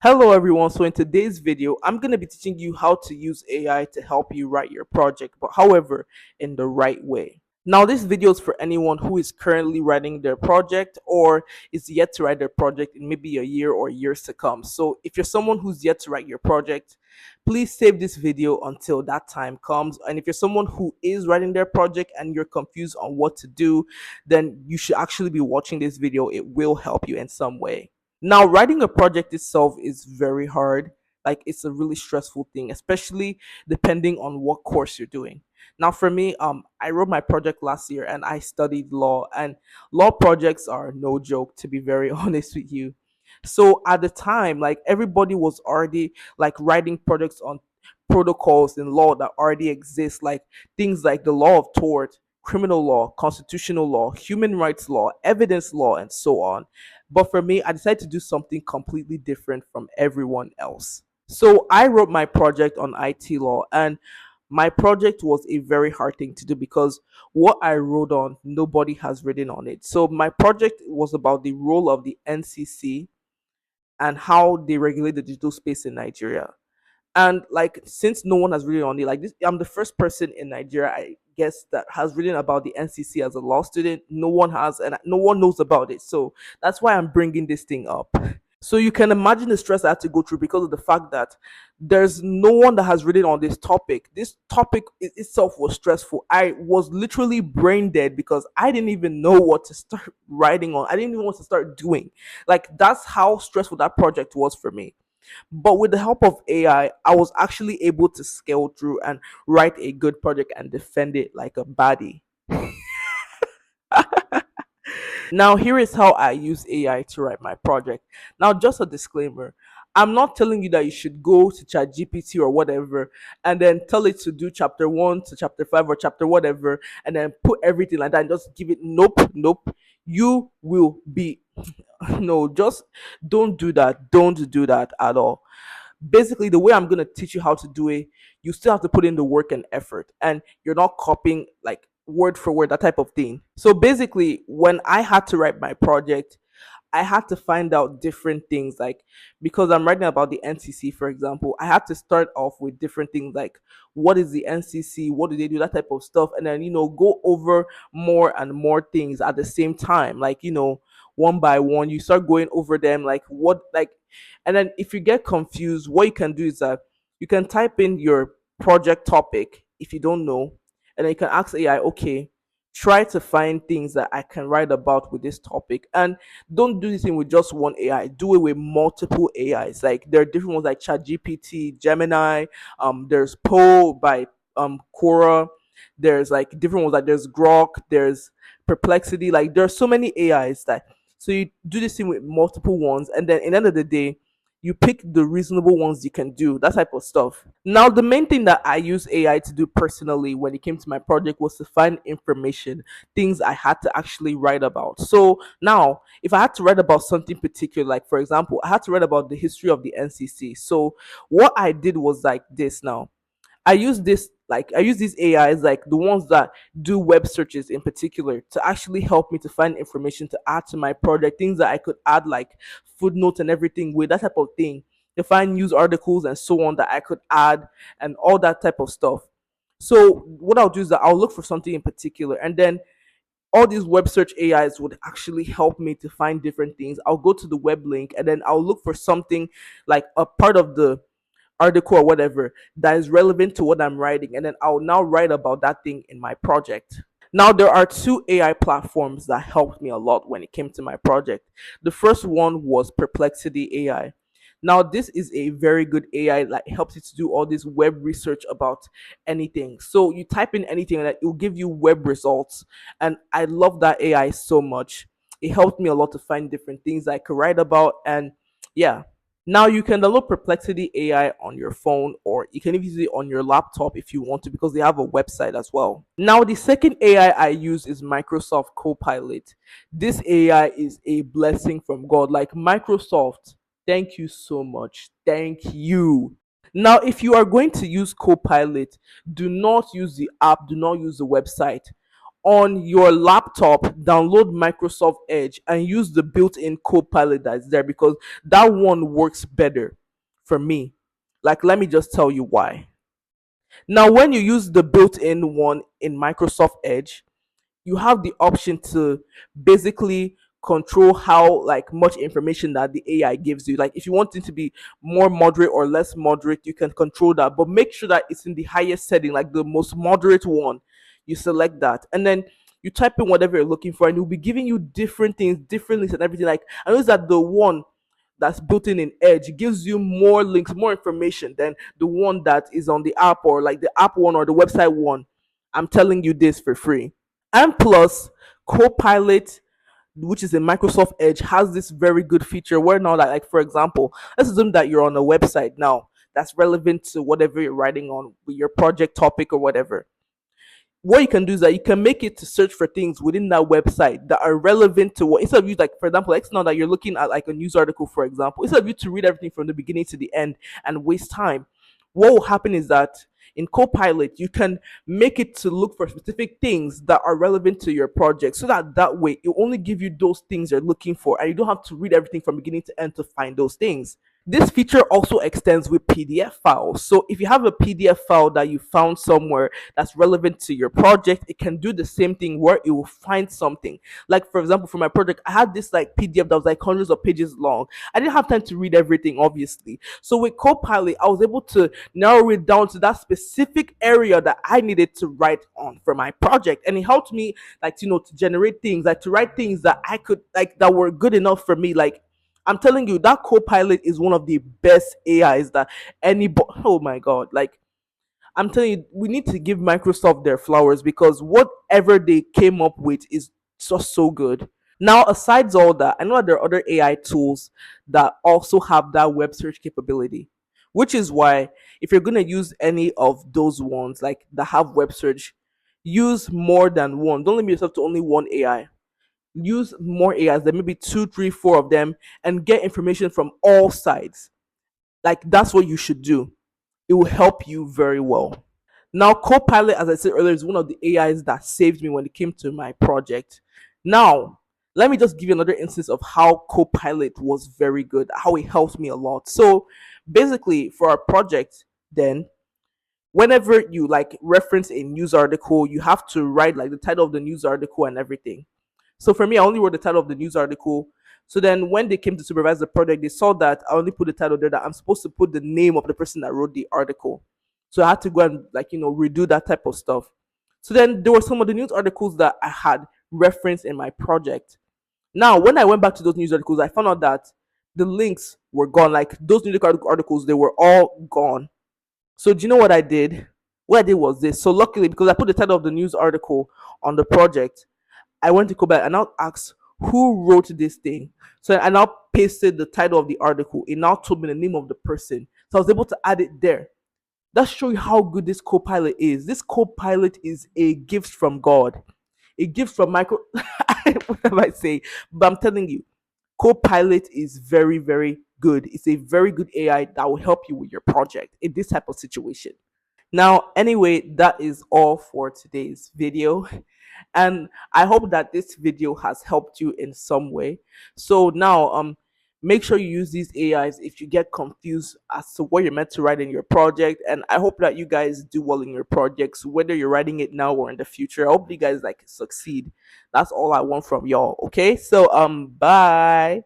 Hello everyone. So in today's video, I'm going to be teaching you how to use AI to help you write your project, but however, in the right way. Now, this video is for anyone who is currently writing their project or is yet to write their project in maybe a year or years to come. So if you're someone who's yet to write your project, please save this video until that time comes. And if you're someone who is writing their project and you're confused on what to do, then you should actually be watching this video. It will help you in some way. Now, writing a project itself is very hard. Like it's a really stressful thing, especially depending on what course you're doing. Now, for me, I wrote my project last year and I studied law, and law projects are no joke, to be very honest with you. So at the time, like everybody was already like writing projects on protocols in law that already exist, like things like the law of tort, criminal law, constitutional law, human rights law, evidence law, and so on. But for me, I decided to do something completely different from everyone else. So I wrote my project on IT law, and my project was a very hard thing to do because what I wrote on, nobody has written on it. So my project was about the role of the NCC and how they regulate the digital space in Nigeria. And like, since no one has written on it, like this, I'm the first person in Nigeria, I guess, that has written about the NCC as a law student. No one has, and no one knows about it. So that's why I'm bringing this thing up. So you can imagine the stress I had to go through because of the fact that there's no one that has written on this topic. This topic itself was stressful. I was literally brain dead because I didn't even know what to start writing on. I didn't even know what to start doing. Like, that's how stressful that project was for me. But with the help of I was actually able to scale through and write a good project and defend it like a baddie. Now, here is how I use AI to write my project. Now, just a disclaimer, I'm not telling you that you should go to ChatGPT or whatever and then tell it to do chapter one to chapter five or chapter whatever and then put everything like that and just give it. Nope, nope. You will be, no, just don't do that. Don't do that at all. Basically, the way I'm going to teach you how to do it, you still have to put in the work and effort, and you're not copying like word for word, that type of thing. So basically, when I had to write my project, I had to find out different things, like, because I'm writing about the NCC, for example, I had to start off with different things like what is the NCC, what do they do, that type of stuff, and then go over more and more things at the same time, like one by one. You start going over them, like what, like, and then if you get confused, what you can do is that you can type in your project topic if you don't know, and then you can ask AI, okay, try to find things that I can write about with this topic. And don't do this thing with just one AI. Do it with multiple AIs. Like, there are different ones like ChatGPT, Gemini. There's Poe by Quora. There's like different ones, like there's Grok. There's Perplexity. Like, there's so many AIs that. So you do this thing with multiple ones, and then in the end of the day, you pick the reasonable ones you can do, that type of stuff. Now, the main thing that I use AI to do personally when it came to my project was to find information, things I had to actually write about. So now, if I had to write about something particular, like for example, I had to write about the history of the NCC. So what I did was like this. Now, I use these AIs, like the ones that do web searches in particular, to actually help me to find information to add to my project, things that I could add like footnotes and everything with, that type of thing, to find news articles and so on that I could add, and all that type of stuff. So what I'll do is that I'll look for something in particular, and then all these web search AIs would actually help me to find different things. I'll go to the web link and then I'll look for something like a part of the article or whatever that is relevant to what I'm writing, and then I'll now write about that thing in my project. Now, there are two AI platforms that helped me a lot when it came to my project. The first one was Perplexity AI. Now, this is a very good AI that helps you to do all this web research about anything. So you type in anything and it will give you web results. And I love that AI so much. It helped me a lot to find different things I could write about. And yeah, now you can download Perplexity AI on your phone, or you can even use it on your laptop if you want to, because they have a website as well. Now, the second AI I use is Microsoft Copilot. This AI is a blessing from God. Like, Microsoft, thank you so much. Thank you. Now, if you are going to use Copilot, do not use the app, do not use the website. on your laptop, download Microsoft Edge and use the built-in Copilot that's there, because that one works better for me. Like, let me just tell you why. Now, when you use the built-in one in Microsoft Edge, you have the option to basically control how like much information that the AI gives you. Like if you want it to be more moderate or less moderate, you can control that. But make sure that it's in the highest setting, like the most moderate one. You select that. And then you type in whatever you're looking for, and it'll be giving you different things, different links and everything. Like I noticed that the one that's built in Edge gives you more links, more information than the one that is on the app, or like the app one or the website one. I'm telling you this for free. And plus, Copilot, which is a Microsoft Edge, has this very good feature where now, like for example, let's assume that you're on a website now that's relevant to whatever you're writing on, your project topic or whatever. What you can do is that you can make it to search for things within that website that are relevant to what, instead of you, like for example, like now that you're looking at like a news article, for example, instead of you to read everything from the beginning to the end and waste time, what will happen is that in Copilot you can make it to look for specific things that are relevant to your project, so that that way it will only give you those things you're looking for, and you don't have to read everything from beginning to end to find those things. This feature also extends with PDF files. So if you have a PDF file that you found somewhere that's relevant to your project, it can do the same thing where it will find something. Like for example, for my project, I had this like PDF that was like hundreds of pages long. I didn't have time to read everything, obviously. So with Copilot, I was able to narrow it down to that specific area that I needed to write on for my project. And it helped me like, to generate things, like to write things that I could like that were good enough for me. Like I'm telling you, that Copilot is one of the best AIs that oh my god, like I'm telling you, we need to give Microsoft their flowers, because whatever they came up with is just so good. Now, aside all that, I know that there are other AI tools that also have that web search capability, which is why if you're gonna use any of those ones like that have web search, use more than one. Don't limit yourself to only one AI. Use more AIs, there maybe two, three, four of them, and get information from all sides. Like that's what you should do. It will help you very well. Now, Copilot, as I said earlier, is one of the AIs that saved me when it came to my project. Now, let me just give you another instance of how Copilot was very good, how it helped me a lot. So, basically, for our project, then whenever you like reference a news article, you have to write like the title of the news article and everything. So for me, I only wrote the title of the news article. So then when they came to supervise the project, they saw that I only put the title there, that I'm supposed to put the name of the person that wrote the article. So I had to go and like, redo that type of stuff. So then there were some of the news articles that I had referenced in my project. Now, when I went back to those news articles, I found out that the links were gone. Like those news articles, they were all gone. So do you know what I did? What I did was this. So luckily, because I put the title of the news article on the project, I went to go back and now asked who wrote this thing. So I now pasted the title of the article. It now told me the name of the person. So I was able to add it there. That shows you how good this Copilot is. This Copilot is a gift from God. A gift from Michael. Whatever I say, but I'm telling you, Copilot is very, very good. It's a very good AI that will help you with your project in this type of situation. Now, anyway, that is all for today's video. And I hope that this video has helped you in some way. So now, make sure you use these AIs if you get confused as to what you're meant to write in your project. And I hope that you guys do well in your projects, whether you're writing it now or in the future. I hope you guys like succeed. That's all I want from y'all. Okay, so bye.